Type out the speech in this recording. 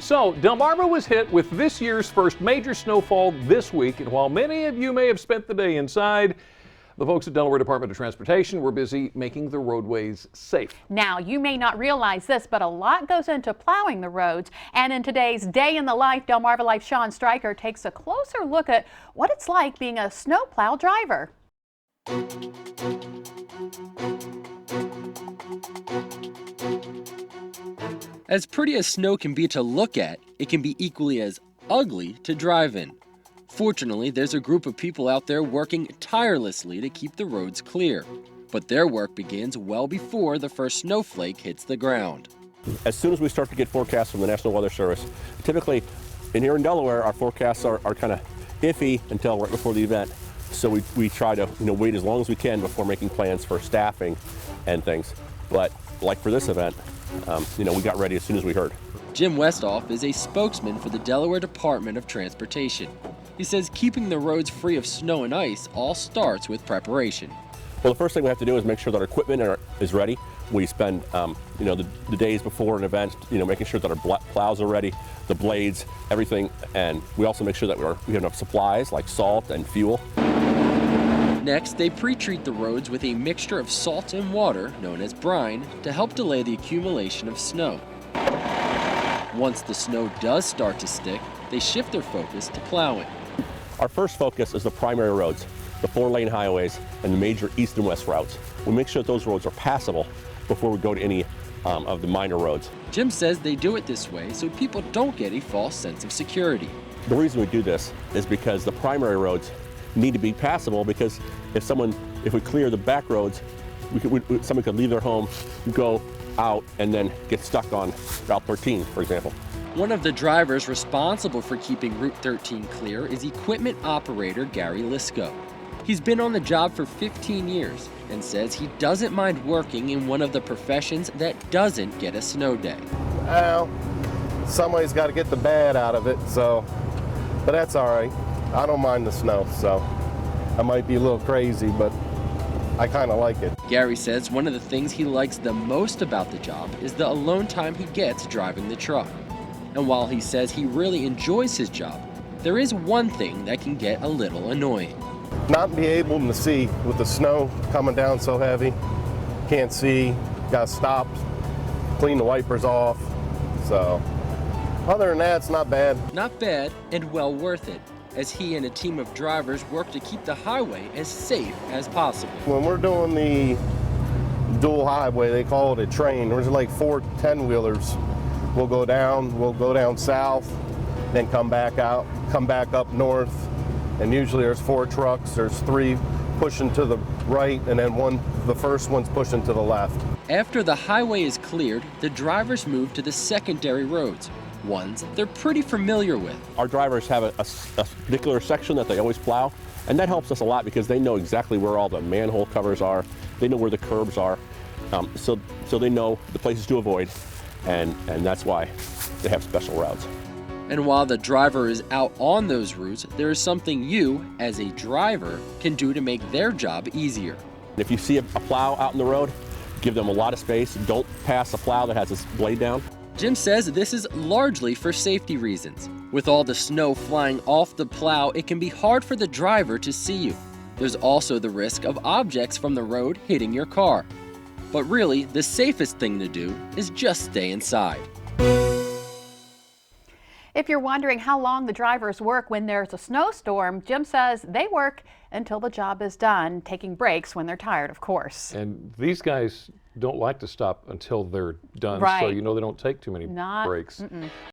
So, Delmarva was hit with this year's first major snowfall this week, and while many of you may have spent the day inside, the folks at Delaware Department of Transportation were busy making the roadways safe. Now, you may not realize this, but a lot goes into plowing the roads. And in today's Day in the Life, Delmarva Life Sean Stryker takes a closer look at what it's like being a snowplow driver. As pretty as snow can be to look at, it can be equally as ugly to drive in. Fortunately, there's a group of people out there working tirelessly to keep the roads clear. But their work begins well before the first snowflake hits the ground. As soon as we start to get forecasts from the National Weather Service, typically here in Delaware, our forecasts are kind of iffy until right before the event. So we try to wait as long as we can before making plans for staffing and things. But like for this event, we got ready as soon as we heard. Jim Westhoff is a spokesman for the Delaware Department of Transportation. He says keeping the roads free of snow and ice all starts with preparation. Well, the first thing we have to do is make sure that our equipment is ready. We spend, the days before an event, making sure that our plows are ready, the blades, everything, and we also make sure that we have enough supplies like salt and fuel. Next, they pre-treat the roads with a mixture of salt and water, known as brine, to help delay the accumulation of snow. Once the snow does start to stick, they shift their focus to plowing. Our first focus is the primary roads, the 4-lane highways, and the major east and west routes. We make sure that those roads are passable before we go to any of the minor roads. Jim says they do it this way so people don't get a false sense of security. The reason we do this is because the primary roads need to be passable, because if we clear the back roads, someone could leave their home, go out, and then get stuck on Route 13, for example. One of the drivers responsible for keeping Route 13 clear is equipment operator Gary Lisco. He's been on the job for 15 years and says he doesn't mind working in one of the professions that doesn't get a snow day. Well, somebody's got to get the bad out of it, but that's all right. I don't mind the snow, so I might be a little crazy, but I kind of like it. Gary says one of the things he likes the most about the job is the alone time he gets driving the truck. And while he says he really enjoys his job, there is one thing that can get a little annoying. Not be able to see with the snow coming down so heavy. Can't see, got to stop, clean the wipers off. So other than that, it's not bad. Not bad, and well worth it, as he and a team of drivers work to keep the highway as safe as possible. When we're doing the dual highway, they call it a train. There's like 4 10-wheelers. We'll go down south, then come back up north. And usually there's 4 trucks. There's 3 pushing to the right, and then the first one's pushing to the left. After the highway is cleared, the drivers move to the secondary roads, ones they're pretty familiar with. Our drivers have a particular section that they always plow, and that helps us a lot because they know exactly where all the manhole covers are. They know where the curbs are, so they know the places to avoid, and that's why they have special routes. And while the driver is out on those routes, there is something you, as a driver, can do to make their job easier. If you see a plow out in the road, give them a lot of space. Don't pass a plow that has its blade down. Jim says this is largely for safety reasons. With all the snow flying off the plow, it can be hard for the driver to see you. There's also the risk of objects from the road hitting your car. But really, the safest thing to do is just stay inside. If you're wondering how long the drivers work when there's a snowstorm, Jim says they work until the job is done, taking breaks when they're tired, of course. And these guys don't like to stop until they're done, Right. so they don't take too many breaks.